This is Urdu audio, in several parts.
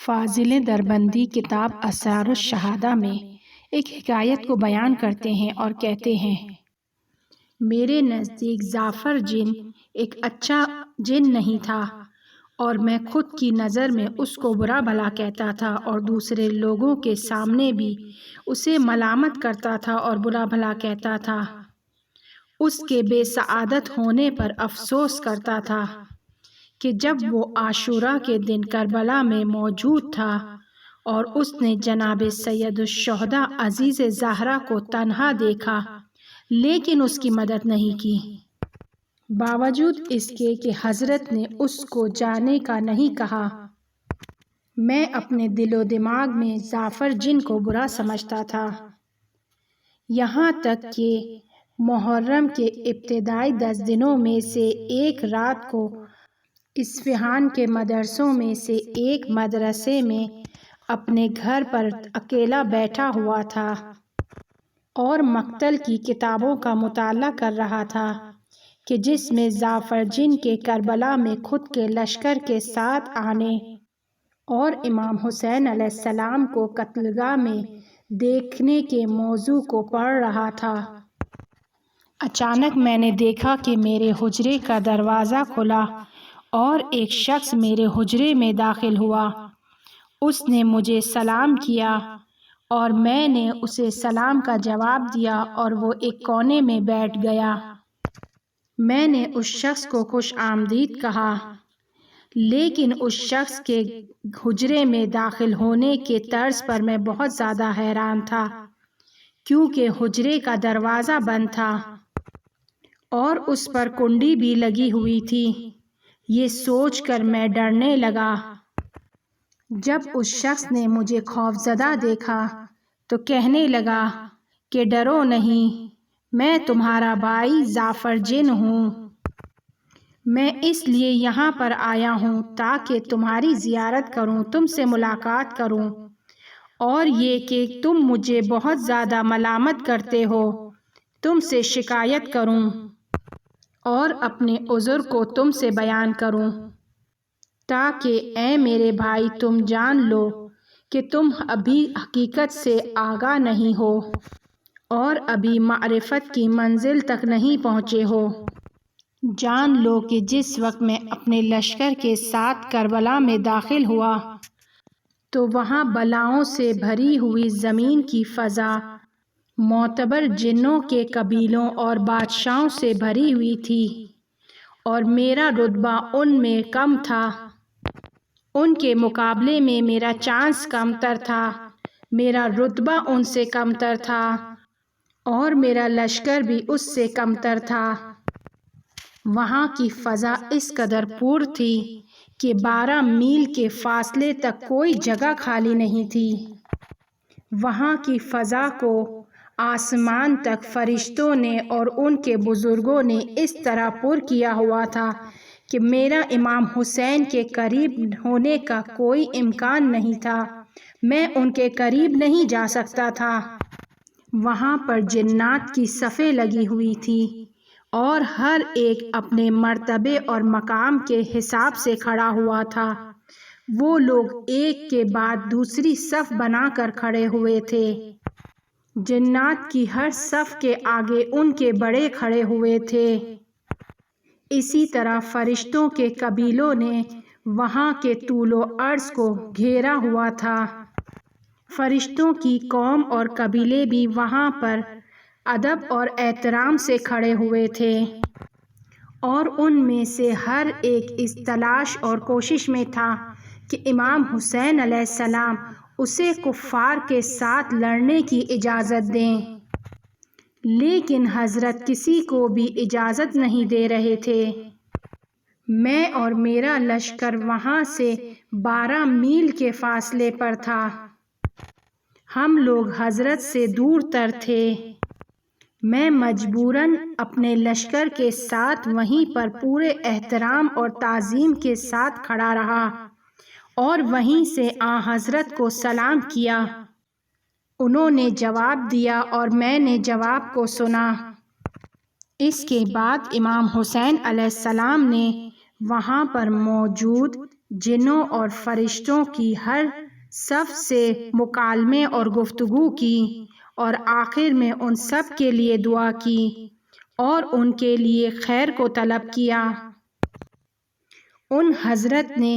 فاضل دربندی کتاب اسرار الشہادہ میں ایک حکایت کو بیان کرتے ہیں اور کہتے ہیں، میرے نزدیک جعفر جن ایک اچھا جن نہیں تھا، اور میں خود کی نظر میں اس کو برا بھلا کہتا تھا اور دوسرے لوگوں کے سامنے بھی اسے ملامت کرتا تھا اور برا بھلا کہتا تھا۔ اس کے بے سعادت ہونے پر افسوس کرتا تھا کہ جب وہ عاشوراء کے دن کربلا میں موجود تھا اور اس نے جناب سید الشہداء عزیز زہرا کو تنہا دیکھا لیکن اس کی مدد نہیں کی، باوجود اس کے کہ حضرت نے اس کو جانے کا نہیں کہا۔ میں اپنے دل و دماغ میں جعفر جن کو برا سمجھتا تھا، یہاں تک کہ محرم کے ابتدائی 10 دنوں میں سے ایک رات کو اصفہان کے مدرسوں میں سے ایک مدرسے میں اپنے گھر پر اکیلا بیٹھا ہوا تھا اور مقتل کی کتابوں کا مطالعہ کر رہا تھا کہ جس میں جعفر جن کے کربلا میں خود کے لشکر کے ساتھ آنے اور امام حسین علیہ السلام کو قتلگاہ میں دیکھنے کے موضوع کو پڑھ رہا تھا۔ اچانک میں نے دیکھا کہ میرے حجرے کا دروازہ کھلا اور ایک شخص میرے حجرے میں داخل ہوا۔ اس نے مجھے سلام کیا اور میں نے اسے سلام کا جواب دیا اور وہ ایک کونے میں بیٹھ گیا۔ میں نے اس شخص کو خوش آمدید کہا، لیکن اس شخص کے حجرے میں داخل ہونے کے طرز پر میں بہت زیادہ حیران تھا، کیونکہ حجرے کا دروازہ بند تھا اور اس پر کنڈی بھی لگی ہوئی تھی۔ یہ سوچ کر میں ڈرنے لگا۔ جب اس شخص نے مجھے خوفزدہ دیکھا تو کہنے لگا کہ ڈرو نہیں، میں تمہارا بھائی جعفر جن ہوں۔ میں اس لیے یہاں پر آیا ہوں تاکہ تمہاری زیارت کروں، تم سے ملاقات کروں، اور یہ کہ تم مجھے بہت زیادہ ملامت کرتے ہو، تم سے شکایت کروں اور اپنے عذر کو تم سے بیان کروں، تاکہ اے میرے بھائی تم جان لو کہ تم ابھی حقیقت سے آگاہ نہیں ہو اور ابھی معرفت کی منزل تک نہیں پہنچے ہو۔ جان لو کہ جس وقت میں اپنے لشکر کے ساتھ کربلا میں داخل ہوا تو وہاں بلاؤں سے بھری ہوئی زمین کی فضا معتبر جنوں کے قبیلوں اور بادشاہوں سے بھری ہوئی تھی، اور میرا رتبہ ان میں کم تھا۔ ان کے مقابلے میں میرا چانس کم تر تھا، میرا رتبہ ان سے کم تر تھا اور میرا لشکر بھی اس سے کم تر تھا۔ وہاں کی فضا اس قدر پر تھی کہ 12 میل کے فاصلے تک کوئی جگہ خالی نہیں تھی۔ وہاں کی فضا کو آسمان تک فرشتوں نے اور ان کے بزرگوں نے اس طرح پر کیا ہوا تھا کہ میرا امام حسین کے قریب ہونے کا کوئی امکان نہیں تھا، میں ان کے قریب نہیں جا سکتا تھا۔ وہاں پر جنات کی صفیں لگی ہوئی تھیں اور ہر ایک اپنے مرتبے اور مقام کے حساب سے کھڑا ہوا تھا۔ وہ لوگ ایک کے بعد دوسری صف بنا کر کھڑے ہوئے تھے۔ جنات کی ہر صف کے آگے ان کے بڑے کھڑے ہوئے تھے۔ اسی طرح فرشتوں کے قبیلوں نے وہاں کے طول و عرض کو گھیرا ہوا تھا۔ فرشتوں کی قوم اور قبیلے بھی وہاں پر ادب اور احترام سے کھڑے ہوئے تھے، اور ان میں سے ہر ایک اس تلاش اور کوشش میں تھا کہ امام حسین علیہ السلام اسے کفار کے ساتھ لڑنے کی اجازت دیں، لیکن حضرت کسی کو بھی اجازت نہیں دے رہے تھے۔ میں اور میرا لشکر وہاں سے 12 میل کے فاصلے پر تھا۔ ہم لوگ حضرت سے دور تر تھے۔ میں مجبوراً اپنے لشکر کے ساتھ وہیں پر پورے احترام اور تعظیم کے ساتھ کھڑا رہا اور وہیں سے حضرت کو سلام کیا۔ انہوں نے جواب دیا اور میں نے جواب کو سنا۔ اس کے بعد امام حسین علیہ السلام نے وہاں پر موجود جنوں اور فرشتوں کی ہر صف سے مکالمے اور گفتگو کی، اور آخر میں ان سب کے لیے دعا کی اور ان کے لیے خیر کو طلب کیا۔ ان حضرت نے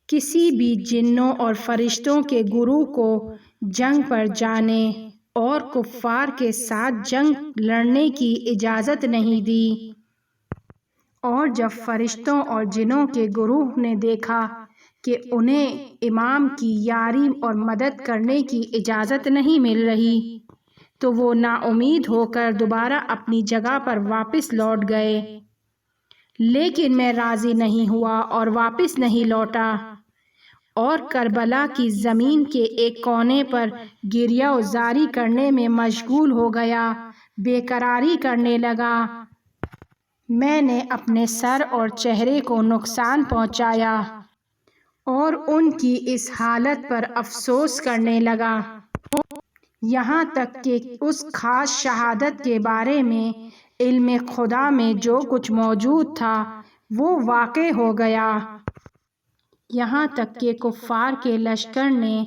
کسی بھی جنوں اور فرشتوں کے گروہ کو جنگ پر جانے اور کفار کے ساتھ جنگ لڑنے کی اجازت نہیں دی، اور جب فرشتوں اور جنوں کے گروہ نے دیکھا کہ انہیں امام کی یاری اور مدد کرنے کی اجازت نہیں مل رہی، تو وہ نا امید ہو کر دوبارہ اپنی جگہ پر واپس لوٹ گئے۔ لیکن میں راضی نہیں ہوا اور واپس نہیں لوٹا، اور کربلا کی زمین کے ایک کونے پر گریہ زاری کرنے میں مشغول ہو گیا، بے قراری کرنے لگا۔ میں نے اپنے سر اور چہرے کو نقصان پہنچایا اور ان کی اس حالت پر افسوس کرنے لگا، یہاں تک کہ اس خاص شہادت کے بارے میں علم خدا میں جو کچھ موجود تھا وہ واقع ہو گیا۔ یہاں تک کہ کفار کے لشکر نے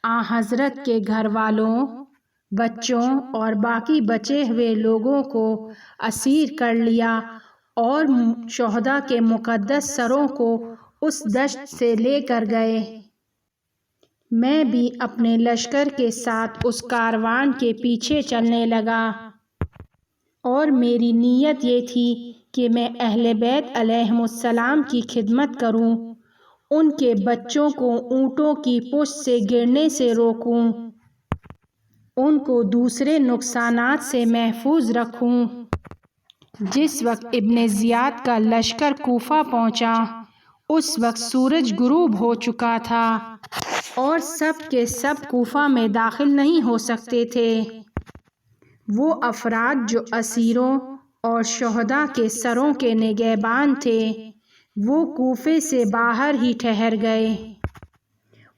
آنحضرت کے گھر والوں، بچوں اور باقی بچے ہوئے لوگوں کو اسیر کر لیا اور شہداء کے مقدس سروں کو اس دشت سے لے کر گئے۔ میں بھی اپنے لشکر کے ساتھ اس کاروان کے پیچھے چلنے لگا، اور میری نیت یہ تھی کہ میں اہل بیت علیہم السلام کی خدمت کروں، ان کے بچوں کو اونٹوں کی پشت سے گرنے سے روکوں، ان کو دوسرے نقصانات سے محفوظ رکھوں۔ جس وقت ابن زیاد کا لشکر کوفہ پہنچا، اس وقت سورج غروب ہو چکا تھا اور سب کے سب کوفہ میں داخل نہیں ہو سکتے تھے۔ وہ افراد جو اسیروں اور شہداء کے سروں کے نگہبان تھے، وہ کوفے سے باہر ہی ٹھہر گئے۔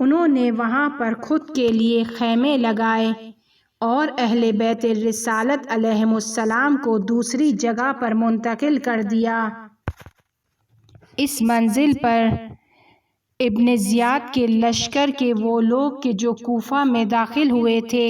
انہوں نے وہاں پر خود کے لیے خیمے لگائے اور اہل بیت رسالت علیہم السلام کو دوسری جگہ پر منتقل کر دیا۔ اس منزل پر ابن زیاد کے لشکر کے وہ لوگ کہ جو کوفہ میں داخل ہوئے تھے،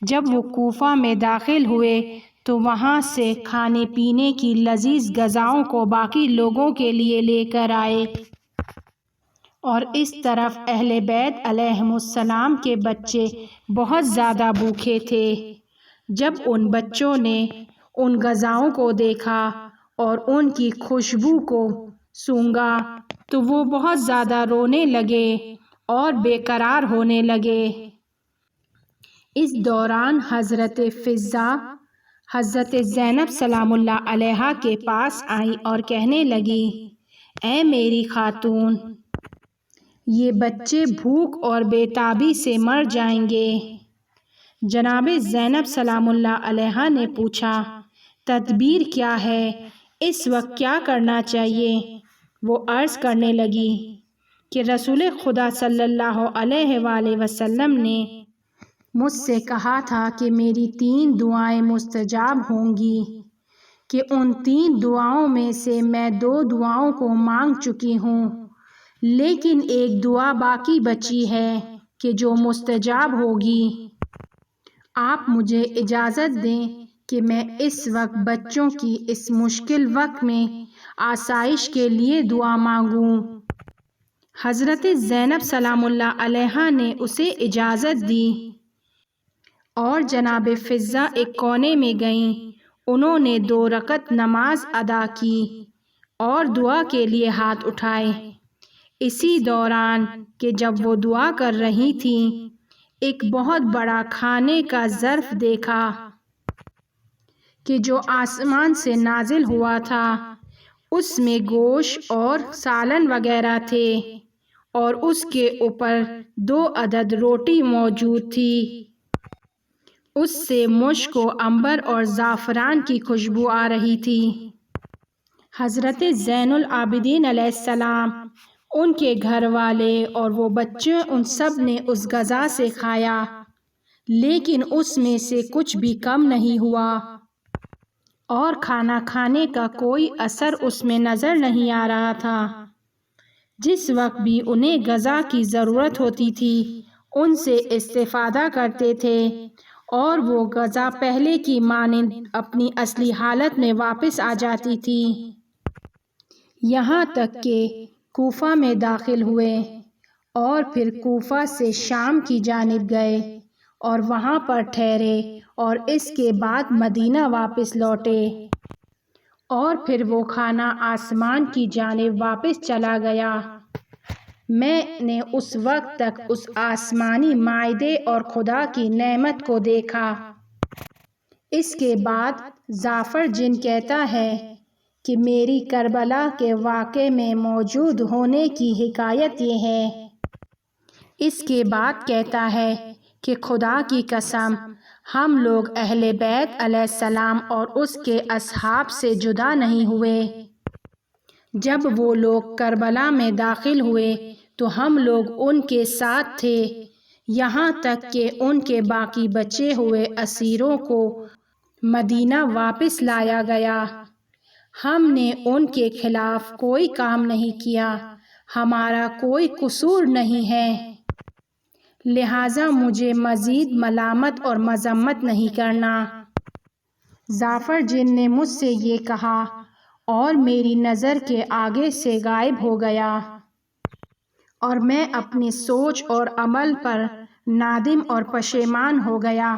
جب وہ کوفہ میں داخل ہوئے تو وہاں سے کھانے پینے کی لذیذ غذاؤں کو باقی لوگوں کے لیے لے کر آئے، اور اس طرف اہل بیت علیہم السلام کے بچے بہت زیادہ بھوکے تھے۔ جب ان بچوں نے ان غذاؤں کو دیکھا اور ان کی خوشبو کو سونگھا تو وہ بہت زیادہ رونے لگے اور بے قرار ہونے لگے۔ اس دوران حضرت فضہ حضرت زینب سلام اللہ علیہا کے پاس آئیں اور کہنے لگی، اے میری خاتون، یہ بچے بھوک اور بے تابی سے مر جائیں گے۔ جناب زینب سلام اللہ علیہا نے پوچھا، تدبیر کیا ہے؟ اس وقت کیا کرنا چاہیے؟ وہ عرض کرنے لگی کہ رسول خدا صلی اللہ علیہ وآلہ وسلم نے مجھ سے کہا تھا کہ میری 3 دعائیں مستجاب ہوں گی، کہ ان 3 دعاؤں میں سے میں 2 دعاؤں کو مانگ چکی ہوں، لیکن ایک دعا باقی بچی ہے کہ جو مستجاب ہوگی۔ آپ مجھے اجازت دیں کہ میں اس وقت بچوں کی اس مشکل وقت میں آسائش کے لیے دعا مانگوں۔ حضرت زینب سلام اللہ علیہا نے اسے اجازت دی، اور جناب فضہ ایک کونے میں گئیں۔ انہوں نے 2 رکعت نماز ادا کی اور دعا کے لیے ہاتھ اٹھائے۔ اسی دوران کہ جب وہ دعا کر رہی تھیں، ایک بہت بڑا کھانے کا ظرف دیکھا کہ جو آسمان سے نازل ہوا تھا، اس میں گوشت اور سالن وغیرہ تھے، اور اس کے اوپر 2 عدد روٹی موجود تھی۔ اس سے مشک و عنبر اور زعفران کی خوشبو آ رہی تھی۔ حضرت زین العابدین علیہ السلام، ان کے گھر والے اور وہ بچے، ان سب نے اس غذا سے کھایا، لیکن اس میں سے کچھ بھی کم نہیں ہوا، اور کھانا کھانے کا کوئی اثر اس میں نظر نہیں آ رہا تھا۔ جس وقت بھی انہیں غذا کی ضرورت ہوتی تھی ان سے استفادہ کرتے تھے اور وہ غذا پہلے کی مانند اپنی اصلی حالت میں واپس آ جاتی تھی، یہاں تک کہ کوفہ میں داخل ہوئے اور پھر کوفہ سے شام کی جانب گئے اور وہاں پر ٹھہرے اور اس کے بعد مدینہ واپس لوٹے، اور پھر وہ کھانا آسمان کی جانب واپس چلا گیا۔ میں نے اس وقت تک اس آسمانی مائدے اور خدا کی نعمت کو دیکھا۔ اس کے بعد ظافر جن کہتا ہے کہ میری کربلا کے واقعے میں موجود ہونے کی حکایت یہ ہے۔ اس کے بعد کہتا ہے کہ خدا کی قسم ہم لوگ اہل بیت علیہ السلام اور اس کے اصحاب سے جدا نہیں ہوئے۔ جب وہ لوگ کربلا میں داخل ہوئے تو ہم لوگ ان کے ساتھ تھے یہاں تک کہ ان کے باقی بچے ہوئے اسیروں کو مدینہ واپس لایا گیا۔ ہم نے ان کے خلاف کوئی کام نہیں کیا، ہمارا کوئی قصور نہیں ہے، لہٰذا مجھے مزید ملامت اور مذمت نہیں کرنا۔ ظافر جن نے مجھ سے یہ کہا اور میری نظر کے آگے سے غائب ہو گیا، اور میں اپنی سوچ اور عمل پر نادم اور پشیمان ہو گیا۔